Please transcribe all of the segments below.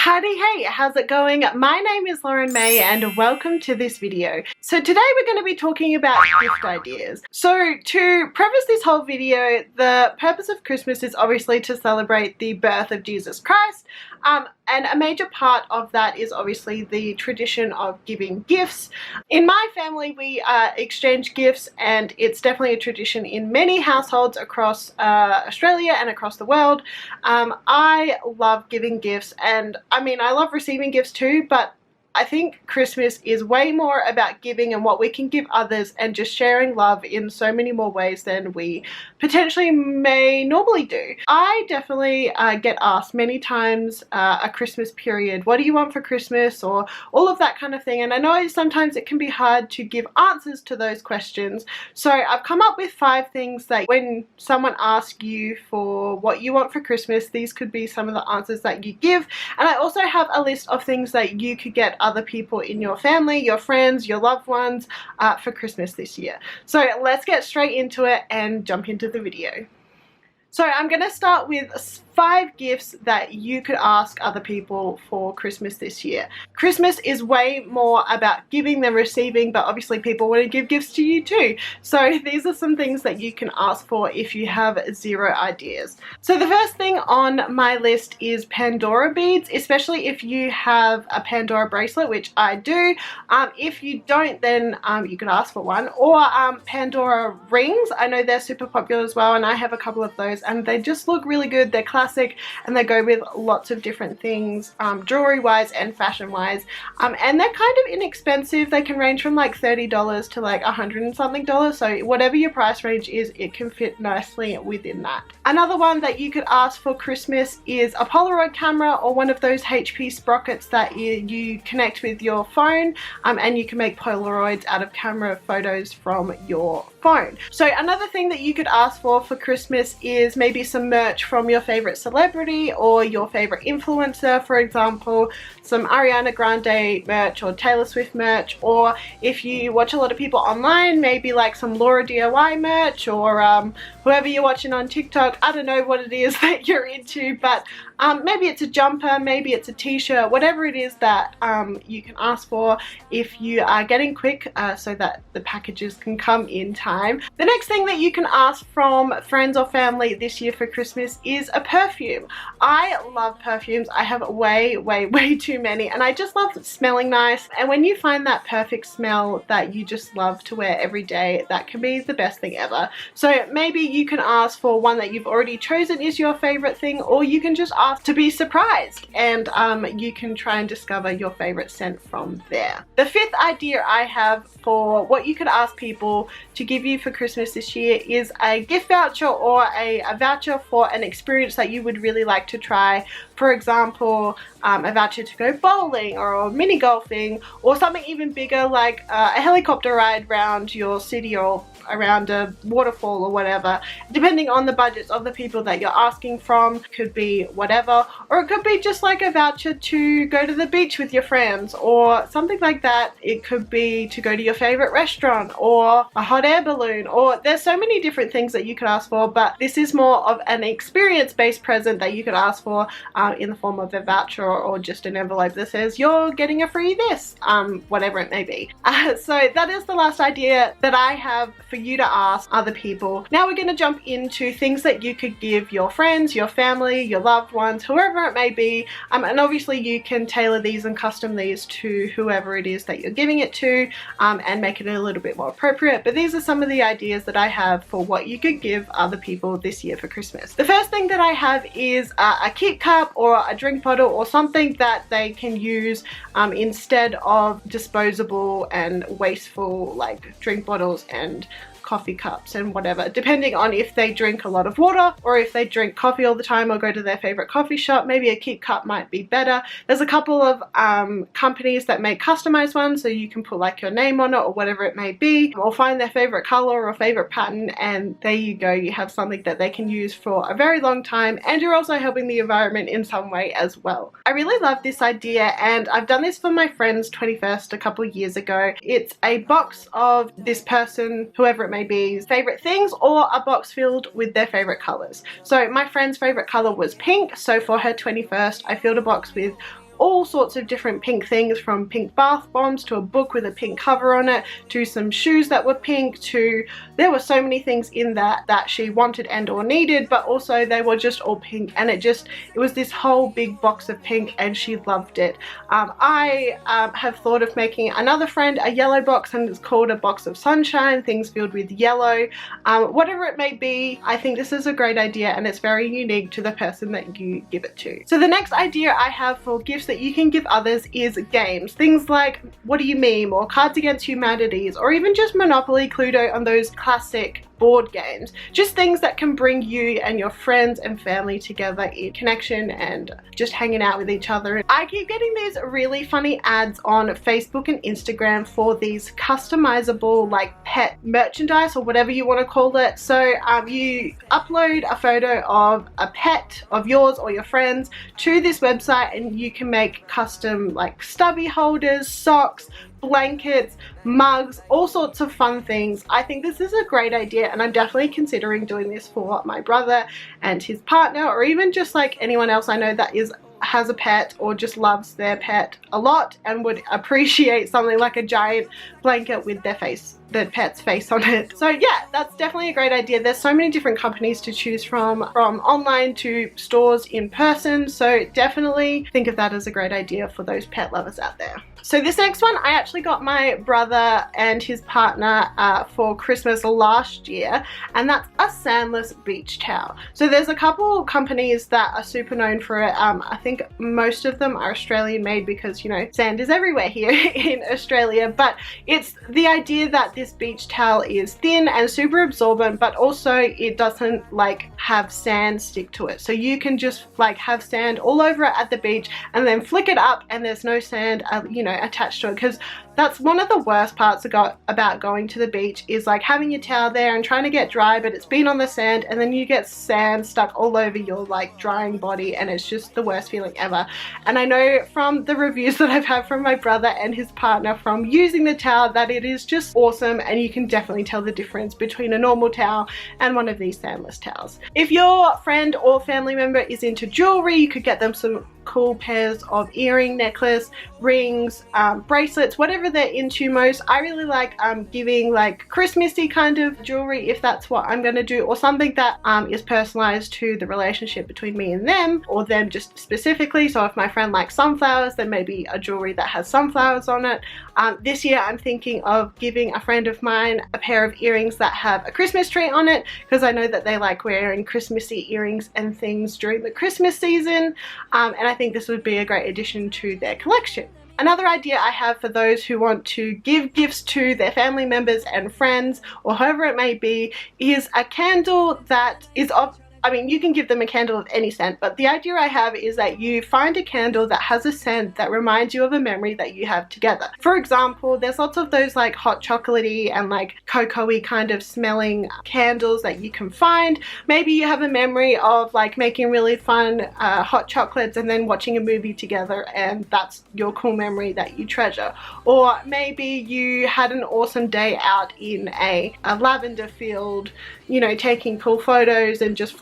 Howdy, hey, how's it going? My name is Lauren May and welcome to this video. So today we're going to be talking about gift ideas. So to preface this whole video, the purpose of Christmas is obviously to celebrate the birth of Jesus Christ. And a major part of that is obviously the tradition of giving gifts. In my family, we exchange gifts, and it's definitely a tradition in many households across Australia and across the world. I love giving gifts, and I mean, I love receiving gifts too, but I think Christmas is way more about giving and what we can give others and just sharing love in so many more ways than we potentially may normally do. I definitely get asked many times a Christmas period, what do you want for Christmas, or all of that kind of thing, and I know sometimes it can be hard to give answers to those questions. So I've come up with 5 things that when someone asks you for what you want for Christmas, these could be some of the answers that you give. And I also have a list of things that you could get other people in your family, your friends, your loved ones for Christmas this year. So let's get straight into it and jump into the video. So I'm going to start with 5 gifts that you could ask other people for Christmas this year. Christmas is way more about giving than receiving, but obviously people want to give gifts to you too. So these are some things that you can ask for if you have 0 ideas. So the first thing on my list is Pandora Beads, especially if you have a Pandora bracelet, which I do. If you don't, then you could ask for one. Or Pandora rings. I know they're super popular as well, and I have a couple of those, and they just look really good. They're classic, and they go with lots of different things, jewelry wise and fashion wise, and they're kind of inexpensive. They can range from like $30 to like $100 and something, so whatever your price range is, it can fit nicely within that. Another one that you could ask for Christmas is a Polaroid camera, or one of those HP sprockets that you connect with your phone, and you can make Polaroids out of camera photos from your phone. So another thing that you could ask for Christmas is maybe some merch from your favorite celebrity or your favorite influencer. For example, some Ariana Grande merch or Taylor Swift merch, or if you watch a lot of people online, maybe like some Laura DIY merch, or whoever you're watching on TikTok. I don't know what it is that you're into, but maybe it's a jumper, maybe it's a t-shirt, whatever it is that you can ask for if you are getting quick so that the packages can come in time. The next thing that you can ask from friends or family this year for Christmas is a perfume. I love perfumes. I have way too many, and I just love smelling nice, and when you find that perfect smell that you just love to wear every day, that can be the best thing ever. So maybe you can ask for one that you've already chosen is your favorite thing, or you can just ask to be surprised, and you can try and discover your favorite scent from there. The 5th idea I have for what you could ask people to give you for Christmas this year is a gift voucher, or a voucher for an experience that you would really like to try. For example, a voucher to go bowling or mini golfing, or something even bigger like a helicopter ride around your city or around a waterfall or whatever. Depending on the budgets of the people that you're asking from, could be whatever, or it could be just like a voucher to go to the beach with your friends or something like that. It could be to go to your favorite restaurant, or a hot air balloon, or there's so many different things that you could ask for, but this is more of an experience-based present that you could ask for in the form of a voucher, or just an envelope that says you're getting a free this, whatever it may be. So that is the last idea that I have for you to ask other people. Now we're going to jump into things that you could give your friends, your family, your loved ones, whoever it may be, and obviously you can tailor these and custom these to whoever it is that you're giving it to, and make it a little bit more appropriate. But these are some of the ideas that I have for what you could give other people this year for Christmas. The first thing that I have is a keep cup or a drink bottle, or something that they can use instead of disposable and wasteful like drink bottles and coffee cups and whatever, depending on if they drink a lot of water or if they drink coffee all the time or go to their favorite coffee shop. Maybe a keep cup might be better. There's a couple of companies that make customized ones, so you can put like your name on it or whatever it may be, or find their favorite color or favorite pattern, and there you go, you have something that they can use for a very long time, and you're also helping the environment in some way as well. I really love this idea, and I've done this for my friend's 21st a couple of years ago. It's a box of this person, whoever it may be, favorite things, or a box filled with their favorite colors. So my friend's favorite color was pink, so for her 21st I filled a box with all sorts of different pink things, from pink bath bombs to a book with a pink cover on it, to some shoes that were pink, to there were so many things in that she wanted and or needed, but also they were just all pink, and it was this whole big box of pink, and she loved it. I have thought of making another friend a yellow box, and it's called a box of sunshine, things filled with yellow. Whatever it may be, I think this is a great idea, and it's very unique to the person that you give it to. So the next idea I have for gifts that you can give others is games. Things like What Do You Meme, or Cards Against Humanities, or even just Monopoly, Cluedo, and those classic board games. Just things that can bring you and your friends and family together in connection and just hanging out with each other. I keep getting these really funny ads on Facebook and Instagram for these customizable like pet merchandise, or whatever you want to call it. So you upload a photo of a pet of yours or your friends to this website, and you can make custom like stubby holders, socks, blankets, mugs, all sorts of fun things. I think this is a great idea, and I'm definitely considering doing this for my brother and his partner, or even just like anyone else I know that has a pet or just loves their pet a lot and would appreciate something like a giant blanket with their pet's face on it. So yeah, that's definitely a great idea. There's so many different companies to choose from online to stores in person, so definitely think of that as a great idea for those pet lovers out there. So this next one, I actually got my brother and his partner for Christmas last year, and that's a Sandless beach towel. So there's a couple companies that are super known for it. I think most of them are Australian made, because you know, sand is everywhere here in Australia, but it's the idea that this beach towel is thin and super absorbent, but also it doesn't like have sand stick to it. So you can just like have sand all over it at the beach and then flick it up, and there's no sand, you know, attached to it, because that's one of the worst parts about going to the beach, is like having your towel there and trying to get dry, but it's been on the sand, and then you get sand stuck all over your like drying body, and it's just the worst feeling ever. And I know from the reviews that I've had from my brother and his partner from using the towel that it is just awesome, and you can definitely tell the difference between a normal towel and one of these Sandless towels. If your friend or family member is into jewelry, you could get them some cool pairs of earring, necklace, rings, bracelets, whatever they're into most. I really like giving like Christmassy kind of jewelry, if that's what I'm going to do, or something that is personalized to the relationship between me and them, or them just specifically. So if my friend likes sunflowers, then maybe a jewelry that has sunflowers on it. This year I'm thinking of giving a friend of mine a pair of earrings that have a Christmas tree on it, because I know that they like wearing Christmassy earrings and things during the Christmas season, and I think this would be a great addition to their collection. Another idea I have for those who want to give gifts to their family members and friends, or whoever it may be, is a candle that is of, I mean, you can give them a candle of any scent, but the idea I have is that you find a candle that has a scent that reminds you of a memory that you have together. For example, there's lots of those like hot chocolatey and like cocoa-y kind of smelling candles that you can find. Maybe you have a memory of like making really fun hot chocolates and then watching a movie together, and that's your cool memory that you treasure. Or maybe you had an awesome day out in a lavender field, you know, taking cool photos and just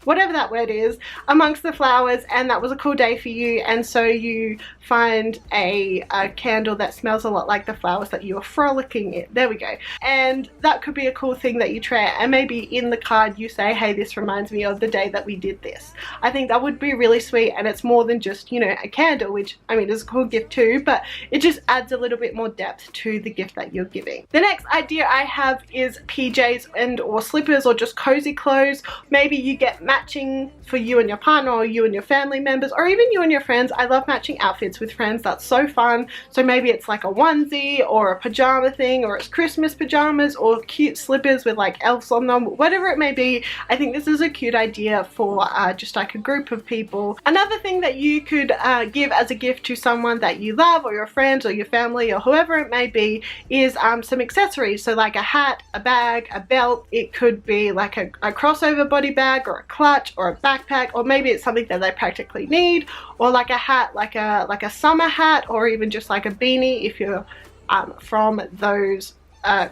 whatever that word is, amongst the flowers, and that was a cool day for you, and so you find a candle that smells a lot like the flowers that you were frolicking in. There we go. And that could be a cool thing that you try, and maybe in the card you say, hey, this reminds me of the day that we did this. I think that would be really sweet, and it's more than just, you know, a candle, which I mean is a cool gift too, but it just adds a little bit more depth to the gift that you're giving. The next idea I have is PJs and or slippers, or just cozy clothes. Maybe you get matching for you and your partner, or you and your family members, or even you and your friends. I love matching outfits with friends. That's so fun. So maybe it's like a onesie or a pajama thing, or it's Christmas pajamas, or cute slippers with like elves on them, whatever it may be. I think this is a cute idea for just like a group of people. Another thing that you could give as a gift to someone that you love, or your friends or your family or whoever it may be, is some accessories. So like a hat, a bag, a belt. It could be like a crossover body bag, or a clutch, or a backpack, or maybe it's something that they practically need, or like a hat, like a summer hat, or even just like a beanie if you're from those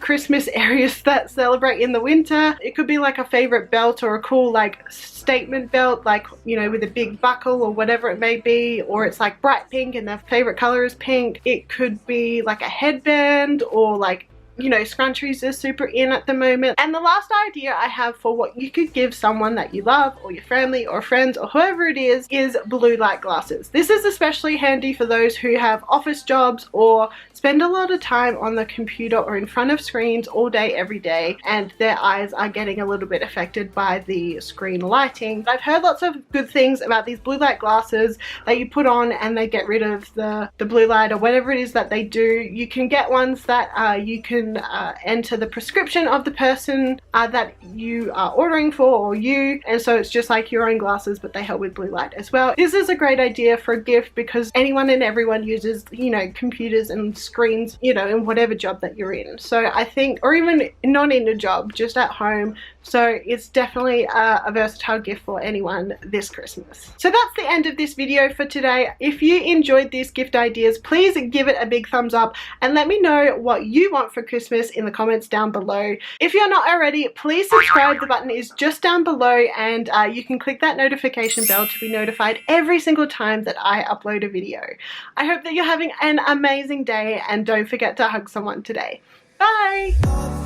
Christmas areas that celebrate in the winter. It could be like a favorite belt or a cool like statement belt, like, you know, with a big buckle or whatever it may be, or it's like bright pink and their favorite color is pink. It could be like a headband, or like, you know, scrunchies are super in at the moment. And the last idea I have for what you could give someone that you love, or your family or friends or whoever it is blue light glasses. This is especially handy for those who have office jobs or spend a lot of time on the computer or in front of screens all day every day, and their eyes are getting a little bit affected by the screen lighting. I've heard lots of good things about these blue light glasses that you put on and they get rid of the blue light or whatever it is that they do. You can get ones that you can enter the prescription of the person that you are ordering for, or you, and so it's just like your own glasses, but they help with blue light as well. This is a great idea for a gift because anyone and everyone uses, you know, computers and screens, you know, in whatever job that you're in. So I think, or even not in a job, just at home. So it's definitely a versatile gift for anyone this Christmas. So that's the end of this video for today. If you enjoyed these gift ideas, please give it a big thumbs up and let me know what you want for Christmas in the comments down below. If you're not already, please subscribe. The button is just down below, and you can click that notification bell to be notified every single time that I upload a video. I hope that you're having an amazing day, and don't forget to hug someone today. Bye!